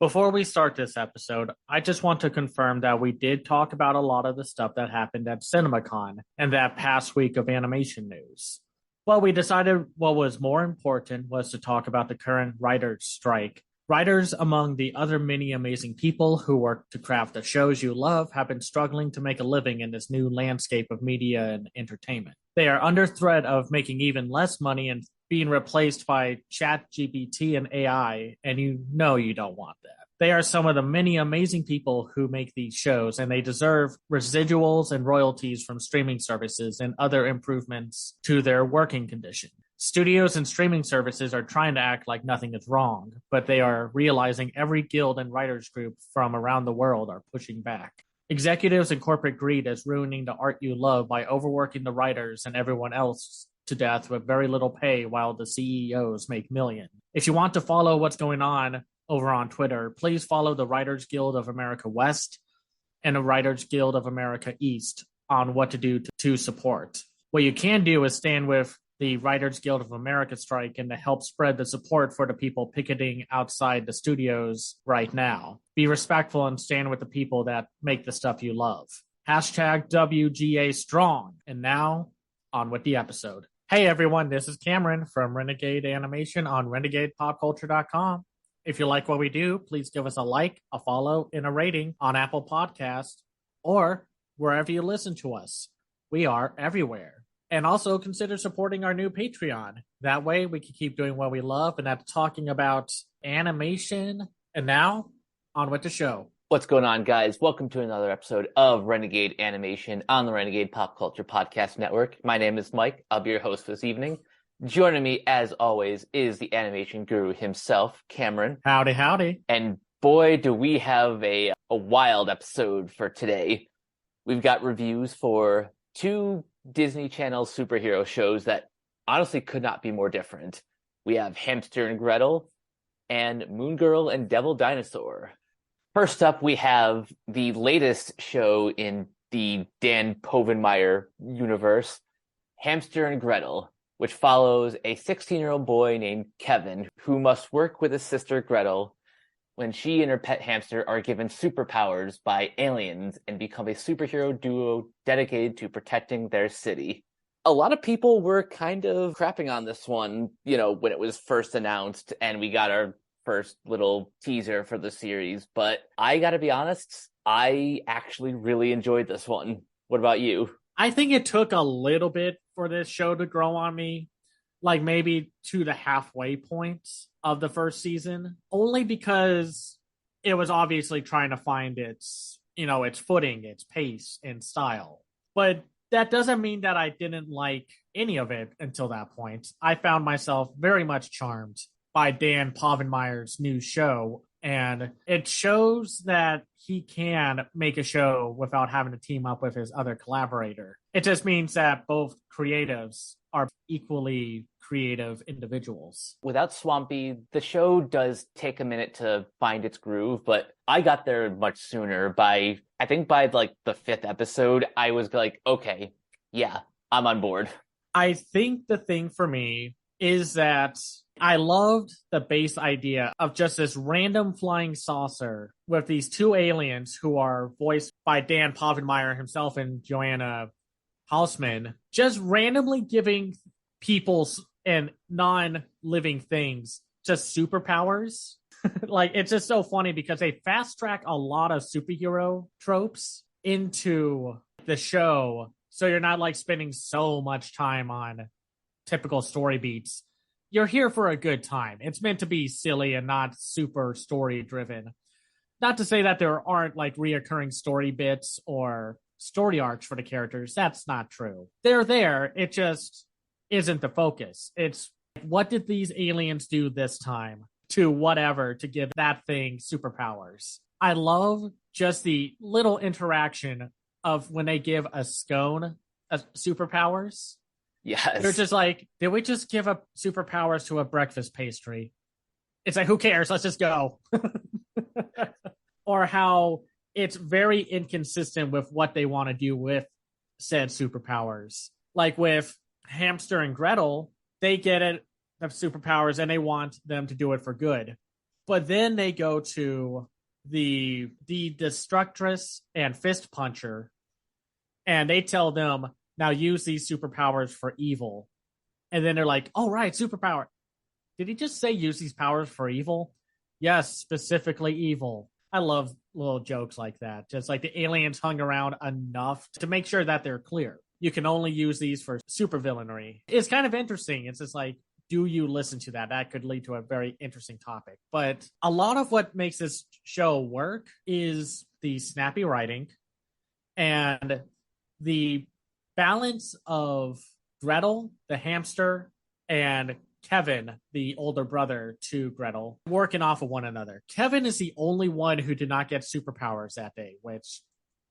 Before we start this episode, I just want to confirm that we did talk about a lot of the stuff that happened at CinemaCon and that past week of animation news. But we decided what was more important was to talk about the current writers' strike. Writers, among the other many amazing people who work to craft the shows you love, have been struggling to make a living in this new landscape of media and entertainment. They are under threat of making even less money and being replaced by ChatGPT and AI, and you know you don't want that. They are some of the many amazing people who make these shows, and they deserve residuals and royalties from streaming services and other improvements to their working condition. Studios and streaming services are trying to act like nothing is wrong, but they are realizing every guild and writers group from around the world are pushing back. Executives and corporate greed is ruining the art you love by overworking the writers and everyone else to death with very little pay while the CEOs make millions. If you want to follow what's going on over on Twitter, please follow the Writers Guild of America West and the Writers Guild of America East on what to do to support. What you can do is stand with the Writers Guild of America strike and to help spread the support for the people picketing outside the studios right now. Be respectful and stand with the people that make the stuff you love. Hashtag WGA strong. And now, on with the episode. Hey everyone, this is Cameron from Renegade Animation on renegadepopculture.com. If you like what we do, please give us a like, a follow, and a rating on Apple Podcasts or wherever you listen to us. We are everywhere. And also consider supporting our new Patreon. That way we can keep doing what we love, and that's talking about animation. And now, on with the show. What's going on, guys? Welcome to another episode of Renegade Animation on the Renegade Pop Culture Podcast Network. My name is Mike. I'll be your host for this evening. Joining me, as always, is the animation guru himself, Cameron. Howdy, howdy. And boy, do we have a wild episode for today. We've got reviews for two Disney Channel superhero shows that honestly could not be more different. We have Hamster and Gretel and Moon Girl and Devil Dinosaur. First up, we have the latest show in the Dan Povenmire universe, Hamster and Gretel, which follows a 16-year-old boy named Kevin who must work with his sister Gretel when she and her pet hamster are given superpowers by aliens and become a superhero duo dedicated to protecting their city. A lot of people were kind of crapping on this one, when it was first announced and we got our first little teaser for the series, but I gotta be honest, I actually really enjoyed this one. What about you? I think it took a little bit for this show to grow on me, like maybe to the halfway point of the first season, only because it was obviously trying to find its footing, its pace and style. But that doesn't mean that I didn't like any of it until that point. I found myself very much charmed by Dan Povenmire's new show, and it shows that he can make a show without having to team up with his other collaborator. It just means that both creatives are equally creative individuals. Without Swampy, the show does take a minute to find its groove, but I got there much sooner. By the fifth episode, I was like, okay, yeah, I'm on board. I think the thing for me is that I loved the base idea of just this random flying saucer with these two aliens who are voiced by Dan Povenmire himself and Joanna Hausman, just randomly giving people and non-living things just superpowers. Like, it's just so funny because they fast track a lot of superhero tropes into the show, so you're not like spending so much time on typical story beats. You're here for a good time. It's meant to be silly and not super story driven. Not to say that there aren't like reoccurring story bits or story arcs for the characters. That's not true. They're there. It just isn't the focus. It's what did these aliens do this time to whatever to give that thing superpowers. I love just the little interaction of when they give a scone superpowers. Yes. They're just like, did we just give up superpowers to a breakfast pastry? It's like, who cares? Let's just go. Or how it's very inconsistent with what they want to do with said superpowers. Like with Hamster and Gretel, they get it, the superpowers, and they want them to do it for good. But then they go to the Destructress and Fist Puncher, and they tell them, now use these superpowers for evil. And then they're like, oh, right, superpower. Did he just say use these powers for evil? Yes, specifically evil. I love little jokes like that. Just like the aliens hung around enough to make sure that they're clear. You can only use these for supervillainy. It's kind of interesting. It's just like, do you listen to that? That could lead to a very interesting topic. But a lot of what makes this show work is the snappy writing and the balance of Gretel, the hamster, and Kevin, the older brother to Gretel, working off of one another. Kevin is the only one who did not get superpowers that day, which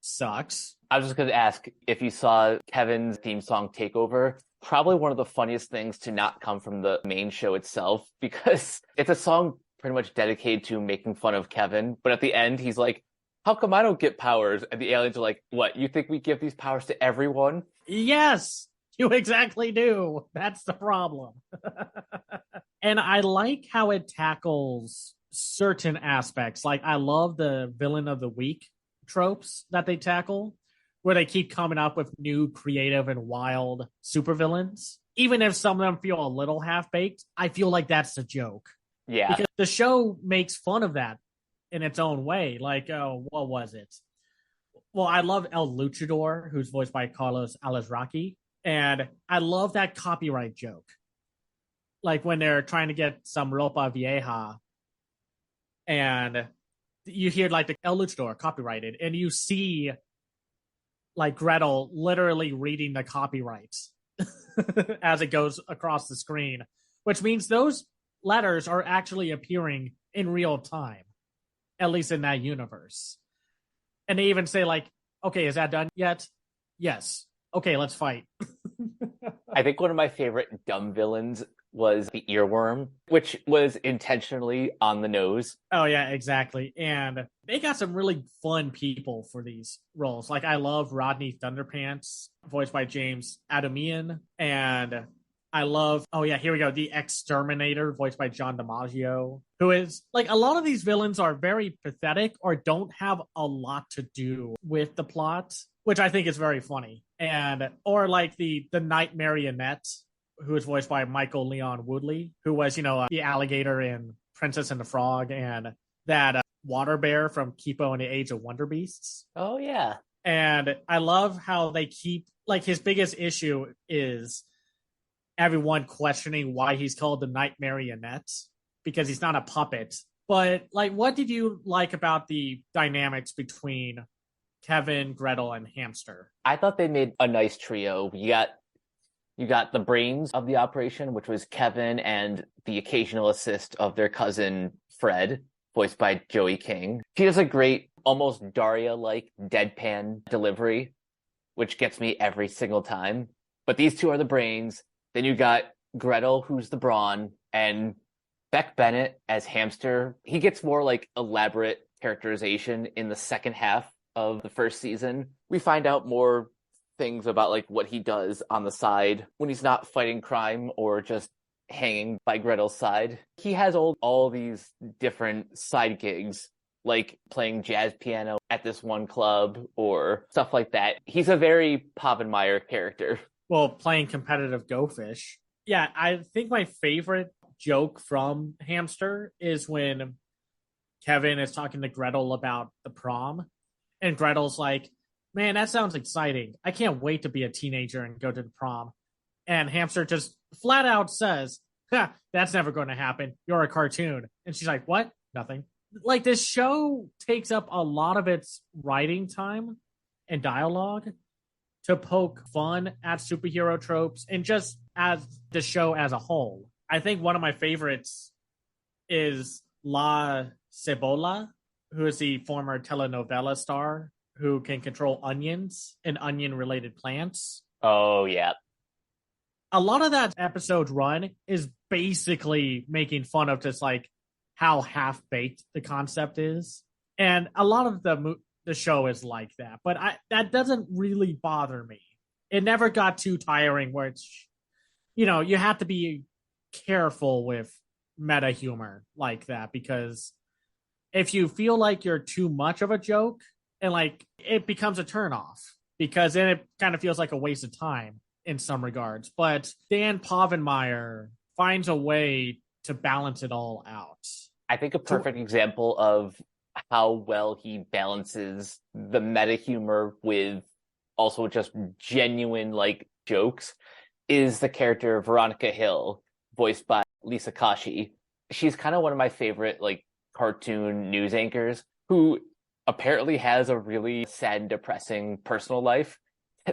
sucks. I was just going to ask if you saw Kevin's theme song Takeover. Probably one of the funniest things to not come from the main show itself, because it's a song pretty much dedicated to making fun of Kevin. But at the end, he's like, how come I don't get powers? And the aliens are like, what, you think we give these powers to everyone? Yes, you exactly do. That's the problem. And I like how it tackles certain aspects. Like, I love the villain of the week tropes that they tackle, where they keep coming up with new creative and wild supervillains. Even if some of them feel a little half-baked, I feel like that's the joke. Yeah. Because the show makes fun of that in its own way. Like, oh, what was it? Well, I love El Luchador, who's voiced by Carlos Alazraqui. And I love that copyright joke. Like when they're trying to get some ropa vieja and you hear like the El Luchador copyrighted and you see like Gretel literally reading the copyrights as it goes across the screen, which means those letters are actually appearing in real time, at least in that universe. And they even say like, okay, is that done yet? Yes. Okay, let's fight. I think one of my favorite dumb villains was the earworm, which was intentionally on the nose. Oh, yeah, exactly. And they got some really fun people for these roles. Like, I love Rodney Thunderpants, voiced by James Adamian. And I love, oh, yeah, here we go, the Exterminator, voiced by John DiMaggio, who is, like, a lot of these villains are very pathetic or don't have a lot to do with the plot, which I think is very funny. And, or like the Night Marionette, who is voiced by Michael Leon Woodley, who was, the alligator in Princess and the Frog, and that water bear from Kipo and the Age of Wonder Beasts. Oh, yeah. And I love how they keep, like, his biggest issue is everyone questioning why he's called the Night Marionette, because he's not a puppet. But, like, what did you like about the dynamics between Kevin, Gretel, and Hamster? I thought they made a nice trio. You got the brains of the operation, which was Kevin and the occasional assist of their cousin Fred, voiced by Joey King. She does a great, almost Daria-like deadpan delivery, which gets me every single time. But these two are the brains. Then you got Gretel, who's the brawn, and Beck Bennett as Hamster. He gets more like elaborate characterization in the second half of the first season. We find out more things about like what he does on the side when he's not fighting crime or just hanging by Gretel's side. He has all these different side gigs, like playing jazz piano at this one club or stuff like that. He's a very Poppenmeyer character. Well, playing competitive Go Fish. Yeah, I think my favorite joke from Hamster is when Kevin is talking to Gretel about the prom, and Gretel's like, man, that sounds exciting. I can't wait to be a teenager and go to the prom. And Hamster just flat out says, that's never going to happen. You're a cartoon. And she's like, what? Nothing. Like, this show takes up a lot of its writing time and dialogue to poke fun at superhero tropes and just as the show as a whole. I think one of my favorites is La Cebola, who is the former telenovela star who can control onions and onion-related plants. Oh, yeah. A lot of that episode's run is basically making fun of just, like, how half-baked the concept is. And a lot of the show is like that. But that doesn't really bother me. It never got too tiring where it's, you have to be careful with meta humor like that, because if you feel like you're too much of a joke, and like it becomes a turnoff, because then it kind of feels like a waste of time in some regards. But Dan Povenmire finds a way to balance it all out. I think a perfect example of how well he balances the meta humor with also just genuine like jokes is the character Veronica Hill, voiced by Lisa Koshy. She's kind of one of my favorite like cartoon news anchors who apparently has a really sad and depressing personal life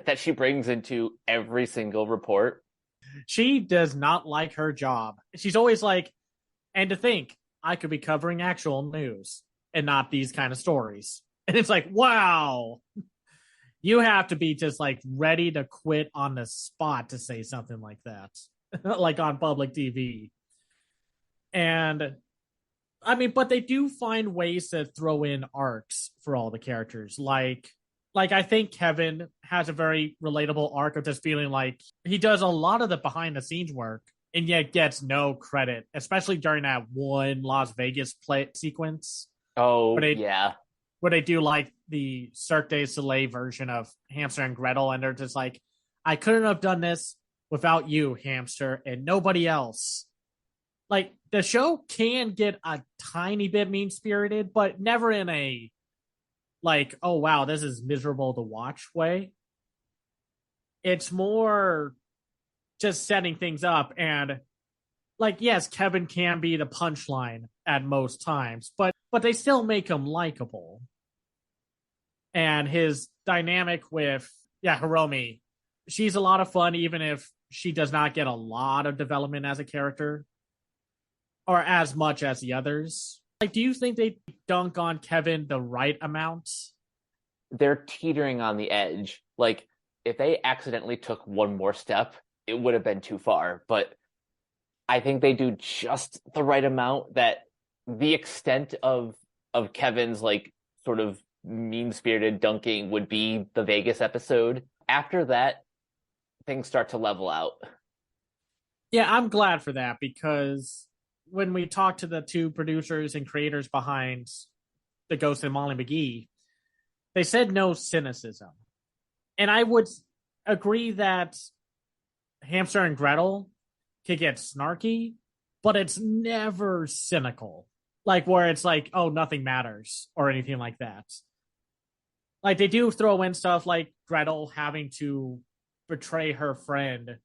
that she brings into every single report. She does not like her job. She's always like, and to think I could be covering actual news and not these kind of stories. And it's like, wow, you have to be just like ready to quit on the spot to say something like that, like on public TV. And I mean, but they do find ways to throw in arcs for all the characters. Like I think Kevin has a very relatable arc of just feeling like he does a lot of the behind the scenes work and yet gets no credit, especially during that one Las Vegas play sequence. Oh, yeah. Where they do like the Cirque du Soleil version of Hamster and Gretel, and they're just like, I couldn't have done this without you, Hamster, and nobody else. Like, the show can get a tiny bit mean spirited, but never in a like, oh wow, this is miserable to watch way. It's more just setting things up, and like, yes, Kevin can be the punchline at most times, but they still make him likable. And his dynamic with Hiromi, she's a lot of fun, even if she does not get a lot of development as a character, or as much as the others. Like, do you think they dunk on Kevin the right amount? They're teetering on the edge. Like, if they accidentally took one more step, it would have been too far. But I think they do just the right amount, that the extent of Kevin's like sort of mean-spirited dunking would be the Vegas episode. After that, things start to level out. Yeah, I'm glad for that, because when we talked to the two producers and creators behind The Ghost and Molly McGee, they said no cynicism. And I would agree that Hamster and Gretel could get snarky, but it's never cynical. Like, where it's like, oh, nothing matters or anything like that. Like, they do throw in stuff like Gretel having to betray her friend,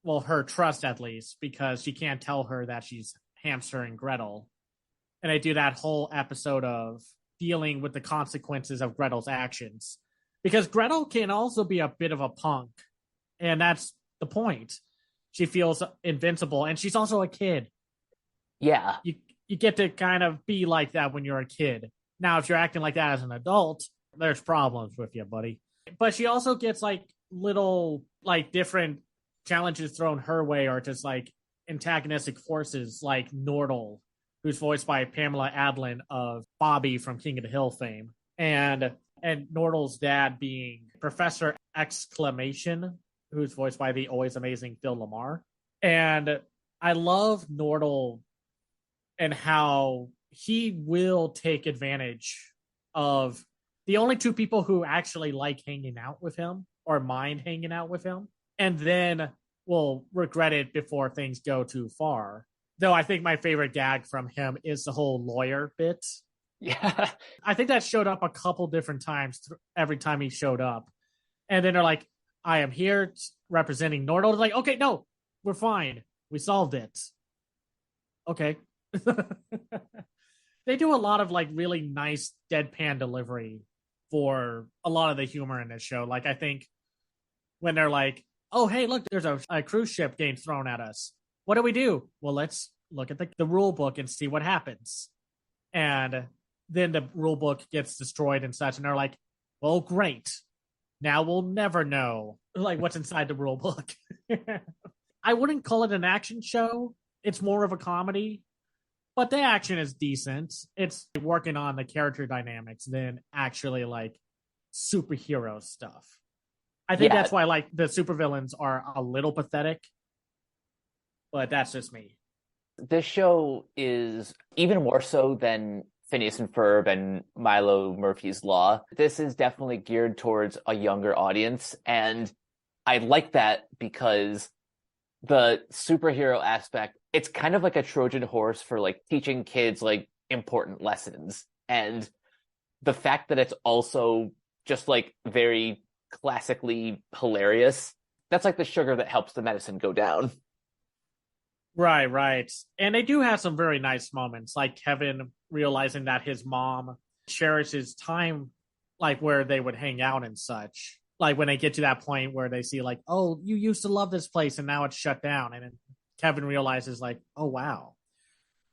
well, her trust at least, because she can't tell her that she's Hamster and Gretel. And they do that whole episode of dealing with the consequences of Gretel's actions. Because Gretel can also be a bit of a punk. And that's the point. She feels invincible, and she's also a kid. Yeah. You get to kind of be like that when you're a kid. Now, if you're acting like that as an adult, there's problems with you, buddy. But she also gets like little like different challenges thrown her way, or just like antagonistic forces like Nordal, who's voiced by Pamela Adlon of Bobby from King of the Hill fame, and Nordal's dad being Professor Exclamation, who's voiced by the always amazing Phil Lamar. And I love Nordal and how he will take advantage of the only two people who actually like hanging out with him or mind hanging out with him, and then will regret it before things go too far. Though I think my favorite gag from him is the whole lawyer bit. Yeah. I think that showed up a couple different times every time he showed up. And then they're like, I am here representing Nordal. Like, okay, no, we're fine. We solved it. Okay. They do a lot of like really nice deadpan delivery for a lot of the humor in this show. Like, I think when they're like, oh, hey, look, there's a cruise ship getting thrown at us. What do we do? Well, let's look at the rule book and see what happens. And then the rule book gets destroyed and such. And they're like, well, great. Now we'll never know like what's inside the rule book. I wouldn't call it an action show. It's more of a comedy, but the action is decent. It's working on the character dynamics than actually like superhero stuff. I think that's why like the supervillains are a little pathetic, but that's just me. This show is even more so than Phineas and Ferb and Milo Murphy's Law. This is definitely geared towards a younger audience, and I like that because the superhero aspect, it's kind of like a Trojan horse for like teaching kids like important lessons. And the fact that it's also just like very classically hilarious, that's like the sugar that helps the medicine go down. Right, right. And they do have some very nice moments, like Kevin realizing that his mom cherishes time, like where they would hang out and such. Like when they get to that point where they see, like, oh, you used to love this place and now it's shut down. And then Kevin realizes, like, oh, wow.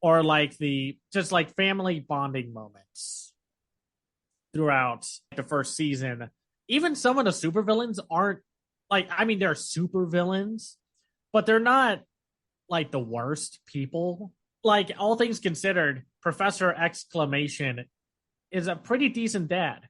Or like the just like family bonding moments throughout the first season. Even some of the supervillains aren't like, I mean, they're supervillains, but they're not like the worst people. Like all things considered, Professor Exclamation is a pretty decent dad.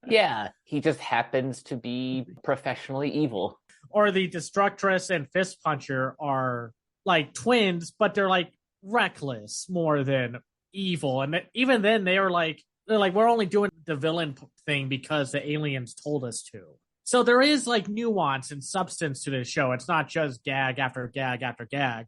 Yeah, he just happens to be professionally evil. Or the Destructress and Fist Puncher are like twins, but they're like reckless more than evil. And even then, they're like we're only doing the villain thing because the aliens told us to. So there is like nuance and substance to this show. It's not just gag after gag after gag,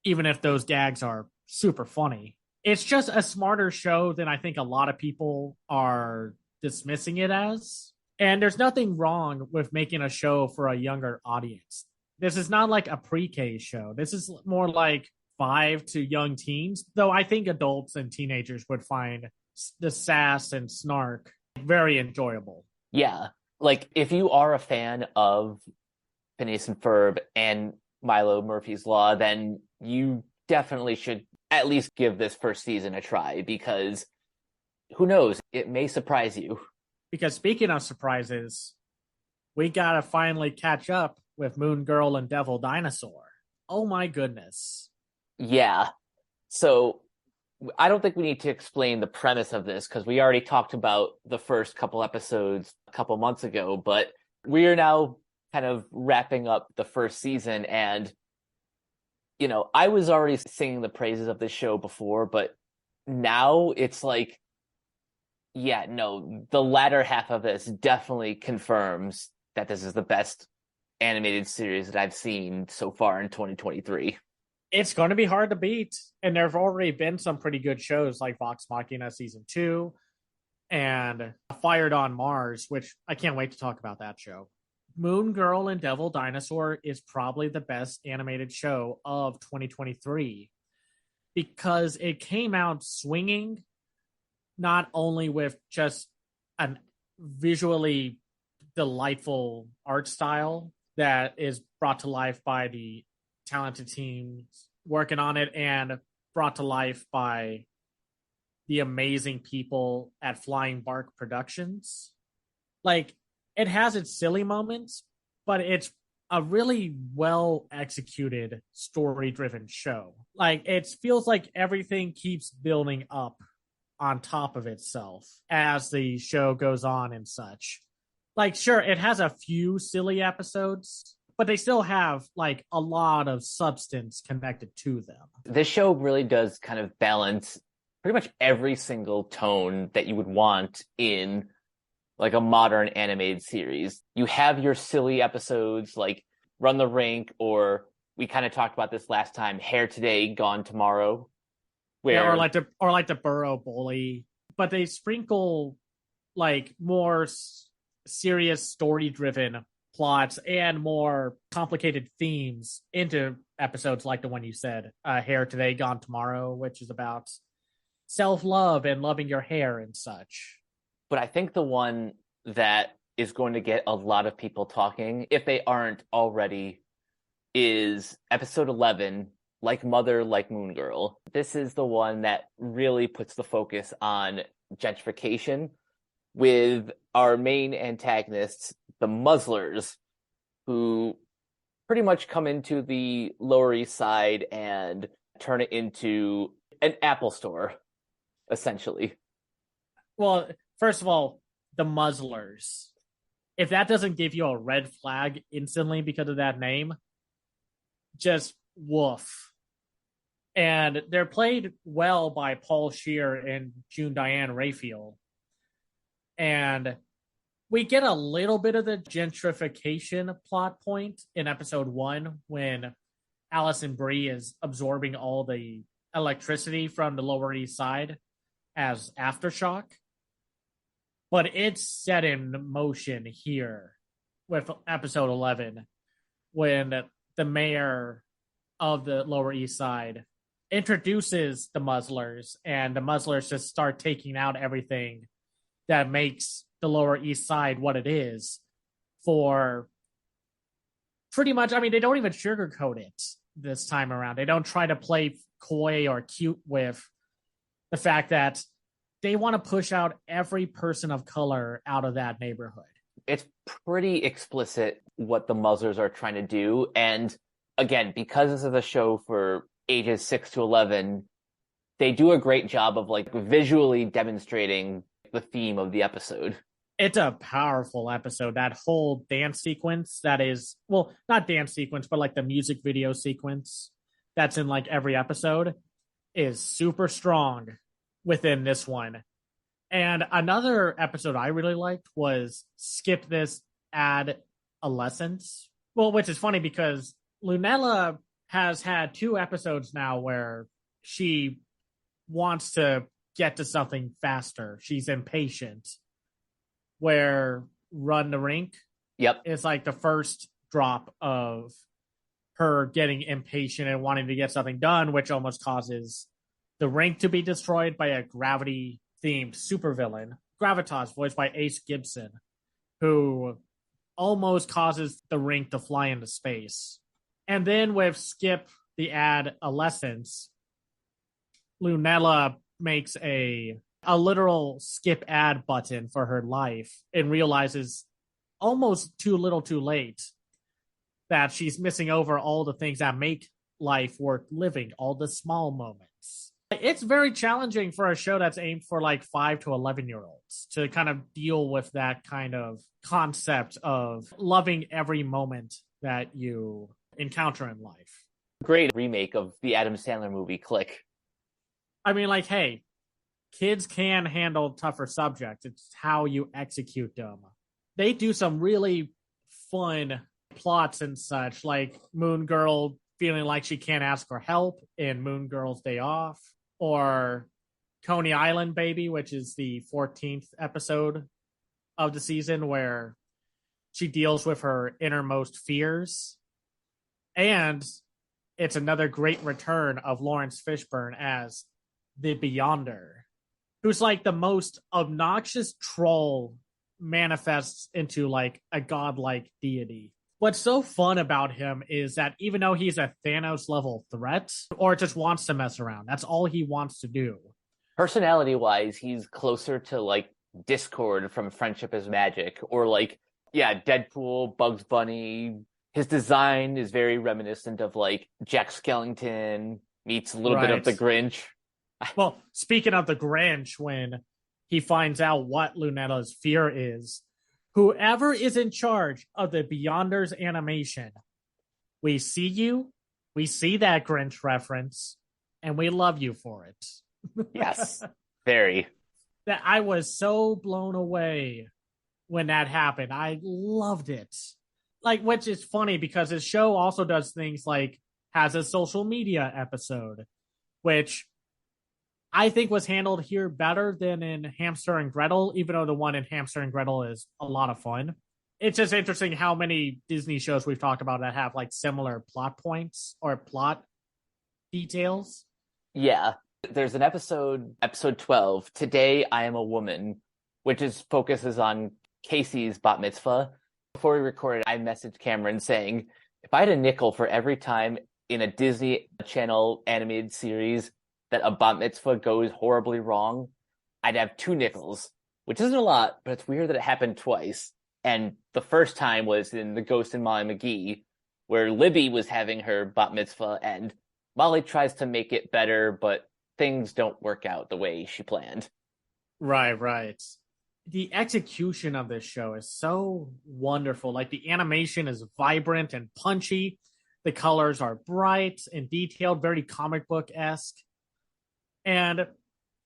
even if those gags are super funny. It's just a smarter show than I think a lot of people are dismissing it as. And there's nothing wrong with making a show for a younger audience. This is not like a pre-K show. This is more like 5 to young teens, though I think adults and teenagers would find the sass and snark very enjoyable. Yeah, like if you are a fan of Phineas and Ferb and Milo Murphy's Law, then you definitely should at least give this first season a try because who knows, it may surprise you. Because speaking of surprises, we gotta finally catch up with Moon Girl and Devil Dinosaur. Oh my goodness. Yeah. So I don't think we need to explain the premise of this because we already talked about the first couple episodes a couple months ago, but we are now kind of wrapping up the first season. And, you know, I was already singing the praises of this show before, but now it's like, yeah, no, the latter half of this definitely confirms that this is the best animated series that I've seen so far in 2023. It's going to be hard to beat. And there have already been some pretty good shows like Vox Machina Season 2 and Fired on Mars, which I can't wait to talk about that show. Moon Girl and Devil Dinosaur is probably the best animated show of 2023 because it came out swinging, not only with just a visually delightful art style that is brought to life by the talented teams working on it and brought to life by the amazing people at Flying Bark Productions. Like, it has its silly moments, but it's a really well executed story driven show. Like, it feels like everything keeps building up on top of itself as the show goes on and such. Like, sure, it has a few silly episodes, but they still have like a lot of substance connected to them. This show really does kind of balance pretty much every single tone that you would want in like a modern animated series. You have your silly episodes like Run the Rink, or we kind of talked about this last time, Hair Today, Gone Tomorrow. Where... Yeah, or like the Burrow Bully, but they sprinkle like more serious story driven plots and more complicated themes into episodes like the one you said, Hair Today, Gone Tomorrow, which is about self-love and loving your hair and such. But I think the one that is going to get a lot of people talking, if they aren't already, is episode 11, Like Mother, Like Moon Girl. This is the one that really puts the focus on gentrification with our main antagonists, the Muzzlers, who pretty much come into the Lower East Side and turn it into an Apple store, essentially. Well, first of all, the Muzzlers. If that doesn't give you a red flag instantly because of that name, just woof. And they're played well by Paul Scheer and June Diane Raphael. And we get a little bit of the gentrification plot point in episode 1 when Allison Brie is absorbing all the electricity from the Lower East Side as aftershock. But it's set in motion here with episode 11 when the mayor of the Lower East Side introduces the Muzzlers, and the Muzzlers just start taking out everything that makes the Lower East Side what it is for pretty much. I mean, they don't even sugarcoat it this time around. They don't try to play coy or cute with the fact that they want to push out every person of color out of that neighborhood. It's pretty explicit what the Muzzlers are trying to do. And again, because this is a show for ages 6 to 11, they do a great job of like visually demonstrating the theme of the episode. It's a powerful episode. That whole dance sequence that is, well, not dance sequence, but like the music video sequence that's in like every episode is super strong within this one. And another episode I really liked was Skip This, Add Adolescence. Well, which is funny because Lunella has had 2 episodes now where she wants to get to something faster. She's impatient. Where Run the Rink is like the first drop of her getting impatient and wanting to get something done, which almost causes the rink to be destroyed by a gravity-themed supervillain, Gravitas, voiced by Ace Gibson, who almost causes the rink to fly into space. And then with Skip the Adolescence, Lunella makes a literal skip ad button for her life and realizes almost too little too late that she's missing over all the things that make life worth living, all the small moments. It's very challenging for a show that's aimed for like 5 to 11-year-olds to kind of deal with that kind of concept of loving every moment that you encounter in life. Great remake of the Adam Sandler movie Click. I mean, like, hey, kids can handle tougher subjects. It's how you execute them. They do some really fun plots and such, like Moon Girl feeling like she can't ask for help in Moon Girl's Day Off, or Coney Island Baby, which is the 14th episode of the season where she deals with her innermost fears. And it's another great return of Lawrence Fishburne as the Beyonder, who's like the most obnoxious troll manifests into like a godlike deity. What's so fun about him is that even though he's a Thanos level threat or just wants to mess around, that's all he wants to do. Personality wise, he's closer to like Discord from Friendship is Magic, or like, yeah, Deadpool, Bugs Bunny. His design is very reminiscent of like Jack Skellington meets a little bit of the Grinch. Well, speaking of the Grinch, when he finds out what Lunella's fear is, whoever is in charge of the Beyonders animation, we see you, we see that Grinch reference, and we love you for it. Yes, very. That I was so blown away when that happened. I loved it. Like, which is funny because his show also does things like has a social media episode, which I think was handled here better than in Hamster and Gretel, even though the one in Hamster and Gretel is a lot of fun. It's just interesting how many Disney shows we've talked about that have like similar plot points or plot details. Yeah. There's an episode 12, Today I Am a Woman, which focuses on Casey's bat mitzvah. Before we recorded, I messaged Cameron saying, if I had a nickel for every time in a Disney Channel animated series that a bat mitzvah goes horribly wrong, I'd have 2 nickels, which isn't a lot, but it's weird that it happened twice. And the first time was in The Ghost and Molly McGee, where Libby was having her bat mitzvah, and Molly tries to make it better, but things don't work out the way she planned. Right. The execution of this show is so wonderful. Like, the animation is vibrant and punchy. The colors are bright and detailed, very comic book-esque. And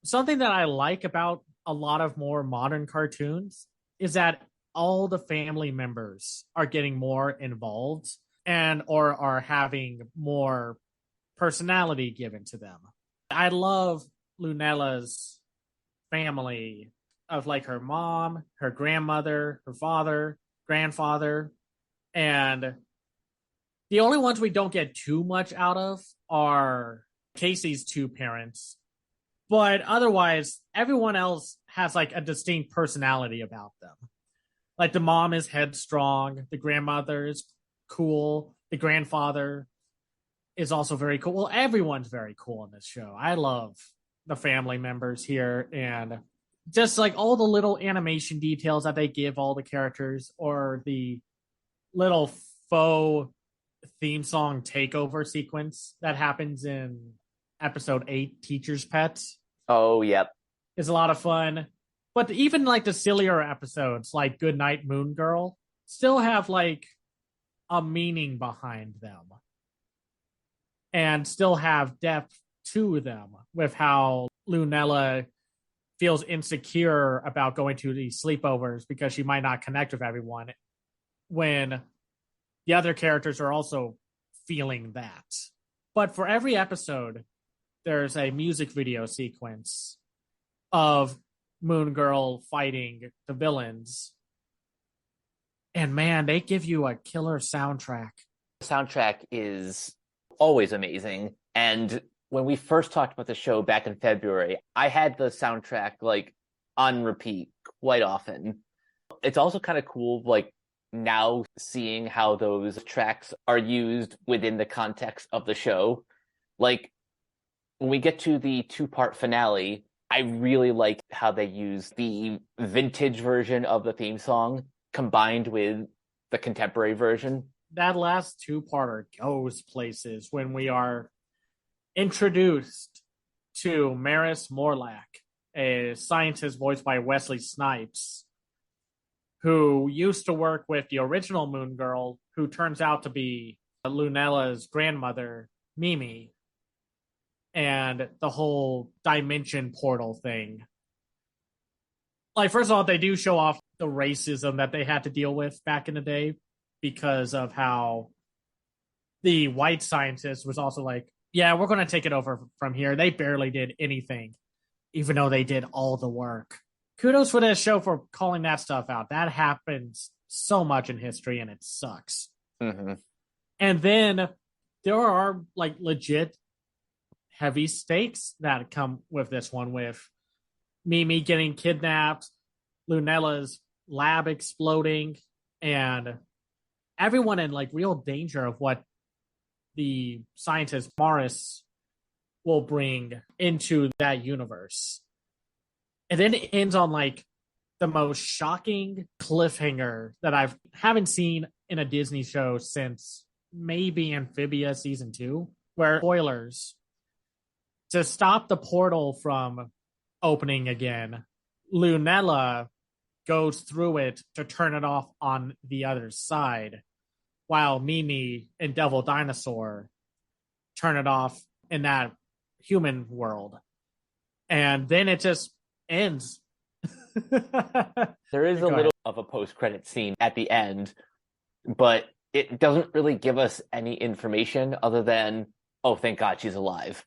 something that I like about a lot of more modern cartoons is that all the family members are getting more involved and or are having more personality given to them. I love Lunella's family of like her mom, her grandmother, her father, grandfather, and the only ones we don't get too much out of are Casey's two parents. But otherwise, everyone else has like a distinct personality about them. Like the mom is headstrong, the grandmother is cool, the grandfather is also very cool. Well, everyone's very cool in this show. I love the family members here and just like all the little animation details that they give all the characters or the little faux theme song takeover sequence that happens in episode 8, Teacher's Pet. Oh, yep. Is a lot of fun. But even like the sillier episodes like Goodnight Moon Girl still have like a meaning behind them and still have depth to them with how Lunella feels insecure about going to these sleepovers because she might not connect with everyone when the other characters are also feeling that. But for every episode, there's a music video sequence of Moon Girl fighting the villains. And man, they give you a killer soundtrack. The soundtrack is always amazing. And when we first talked about the show back in February, I had the soundtrack like on repeat quite often. It's also kind of cool, like now seeing how those tracks are used within the context of the show. Like when we get to the 2-part finale, I really like how they use the vintage version of the theme song combined with the contemporary version. That last 2-parter goes places when we are introduced to Maris Morlack, a scientist voiced by Wesley Snipes, who used to work with the original Moon Girl, who turns out to be Lunella's grandmother, Mimi, and the whole dimension portal thing. Like, first of all, they do show off the racism that they had to deal with back in the day because of how the white scientist was also like, yeah, we're going to take it over from here. They barely did anything, even though they did all the work. Kudos for this show for calling that stuff out. That happens so much in history, and it sucks. Mm-hmm. And then there are like legit heavy stakes that come with this one, with Mimi getting kidnapped, Lunella's lab exploding, and everyone in like real danger of what the scientist Morris will bring into that universe. And then it ends on like the most shocking cliffhanger that I haven't seen in a Disney show since maybe Amphibia season 2, where, spoilers, to stop the portal from opening again, Lunella goes through it to turn it off on the other side, while Mimi and Devil Dinosaur turn it off in that human world. And then it just ends. There is a little of a post-credit scene at the end, but it doesn't really give us any information other than, oh, thank God she's alive.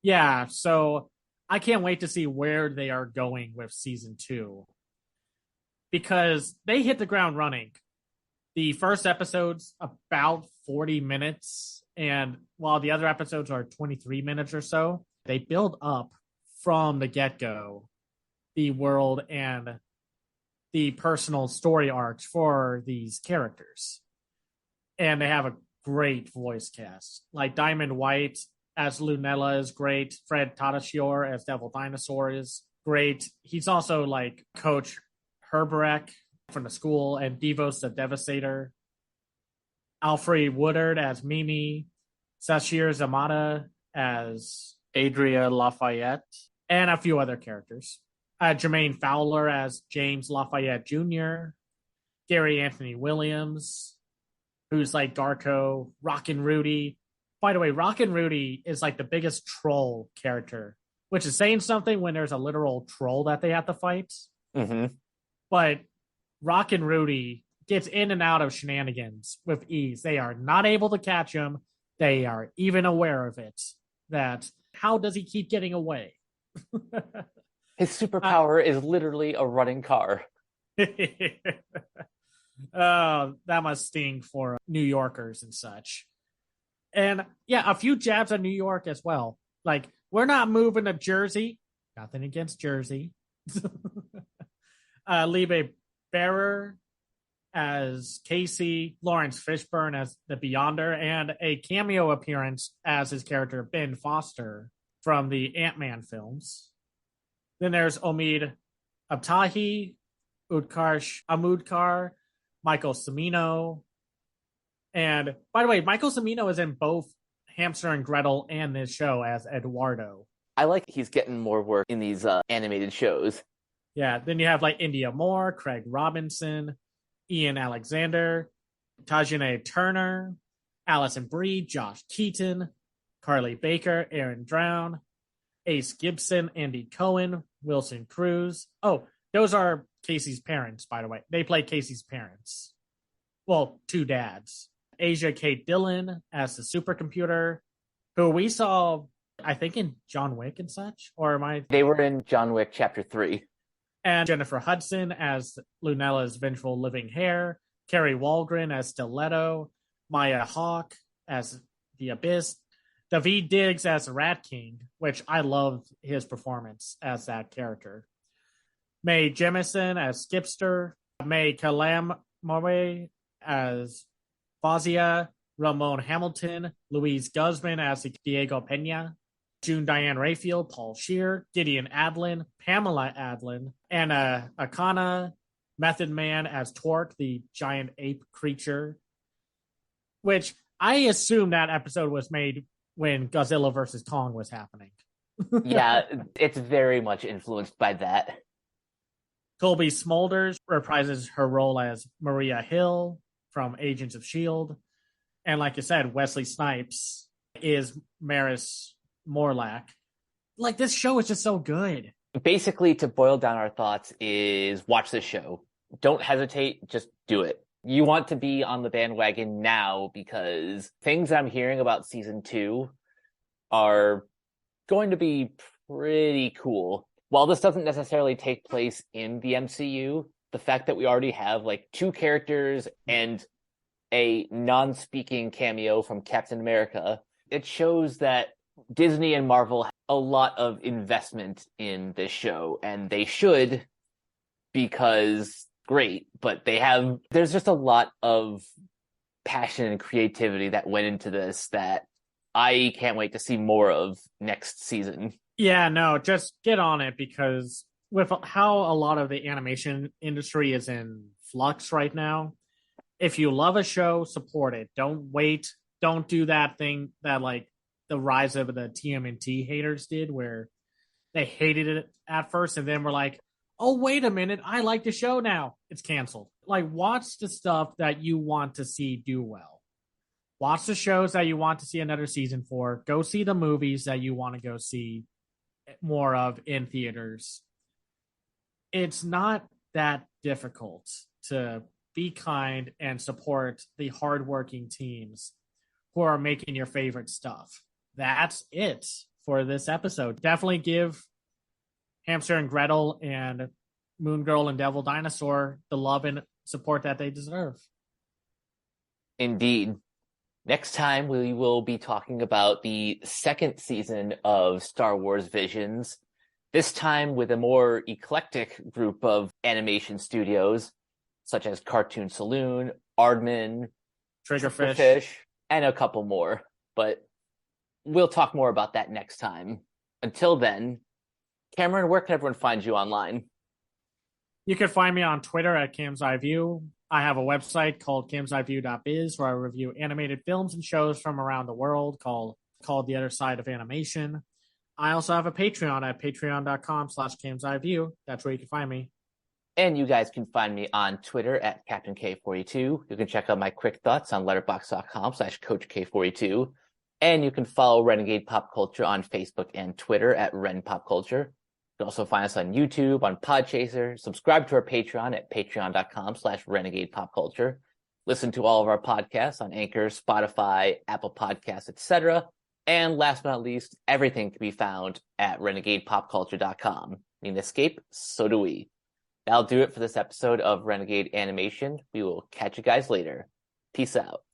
Yeah, so I can't wait to see where they are going with season 2. Because they hit the ground running. The first episode's about 40 minutes, and while the other episodes are 23 minutes or so, they build up from the get-go the world and the personal story arcs for these characters. And they have a great voice cast. Like Diamond White as Lunella is great. Fred Tatasciore as Devil Dinosaur is great. He's also like Coach Herberek from the school, and Devos the Devastator. Alfred Woodard as Mimi. Sashir Zamata as Adria Lafayette. And a few other characters. Jermaine Fowler as James Lafayette Jr., Gary Anthony Williams, who's like Darko, Rockin' Rudy. By the way, Rockin' Rudy is like the biggest troll character, which is saying something when there's a literal troll that they have to fight. Mm-hmm. But Rockin' Rudy gets in and out of shenanigans with ease. They are not able to catch him. They are even aware of it. That how does he keep getting away? His superpower is literally a running car. That must sting for New Yorkers and such. And yeah, a few jabs on New York as well. Like, we're not moving to Jersey. Nothing against Jersey. Liebe Bearer as Casey, Lawrence Fishburne as the Beyonder, and a cameo appearance as his character Ben Foster from the Ant-Man films. Then there's Omid Abtahi, Utkarsh Amudkar, Michael Cimino. And by the way, Michael Cimino is in both Hamster and Gretel and this show as Eduardo. I like he's getting more work in these animated shows. Yeah, then you have like India Moore, Craig Robinson, Ian Alexander, Tajane Turner, Allison Brie, Josh Keaton, Carly Baker, Aaron Drown, Ace Gibson, Andy Cohen, Wilson Cruz. Oh, those are Casey's parents, by the way. They play Casey's parents. Well, two dads. Asia Kate Dillon as the supercomputer, who we saw, I think, in John Wick and such. Or am I? They were in John Wick Chapter 3. And Jennifer Hudson as Lunella's vengeful living hair, Carrie Walgren as Stiletto, Maya Hawke as the Abyss, David Diggs as Rat King, which I loved his performance as that character, Mae Jemison as Skipster, May Kalamore as Fazia, Ramon Hamilton, Louise Guzman as Diego Pena, June Diane Rayfield, Paul Scheer, Gideon Adlin, Pamela Adlin, Anna Akana, Method Man as Torque, the giant ape creature, which I assume that episode was made when Godzilla versus Kong was happening. Yeah, it's very much influenced by that. Colby Smulders reprises her role as Maria Hill from Agents of S.H.I.E.L.D. And like you said, Wesley Snipes is Maris Morlack. Like, this show is just so good. Basically, to boil down our thoughts is watch this show. Don't hesitate, just do it. You want to be on the bandwagon now because things I'm hearing about season 2 are going to be pretty cool. While this doesn't necessarily take place in the MCU, the fact that we already have like 2 characters and a non-speaking cameo from Captain America, it shows that Disney and Marvel have a lot of investment in this show, and they should, because great, but there's just a lot of passion and creativity that went into this that I can't wait to see more of next season. Yeah, no, just get on it, because with how a lot of the animation industry is in flux right now, if you love a show, support it. Don't wait. Don't do that thing that like the rise of the TMNT haters did, where they hated it at first and then were like, oh, wait a minute, I like the show now. It's canceled. Like, watch the stuff that you want to see do well. Watch the shows that you want to see another season for. Go see the movies that you want to go see more of in theaters. It's not that difficult to be kind and support the hardworking teams who are making your favorite stuff. That's it for this episode. Definitely give Hamster and Gretel and Moon Girl and Devil Dinosaur the love and support that they deserve. Indeed. Next time, we will be talking about the 2nd season of Star Wars Visions, this time with a more eclectic group of animation studios, such as Cartoon Saloon, Aardman, Triggerfish, and a couple more. But we'll talk more about that next time. Until then, Cameron, where can everyone find you online? You can find me on Twitter at Cam's Eye View. I have a website called camseyeview.biz where I review animated films and shows from around the world called The Other Side of Animation. I also have a Patreon at patreon.com/camseyeview. That's where you can find me. And you guys can find me on Twitter at Captain K42. You can check out my quick thoughts on letterboxd.com/CoachK42. And you can follow Renegade Pop Culture on Facebook and Twitter at Ren Pop Culture. You can also find us on YouTube, on Podchaser. Subscribe to our Patreon at patreon.com/Renegade Pop Culture. Listen to all of our podcasts on Anchor, Spotify, Apple Podcasts, etc. And last but not least, everything can be found at renegadepopculture.com. Need an escape? So do we. That'll do it for this episode of Renegade Animation. We will catch you guys later. Peace out.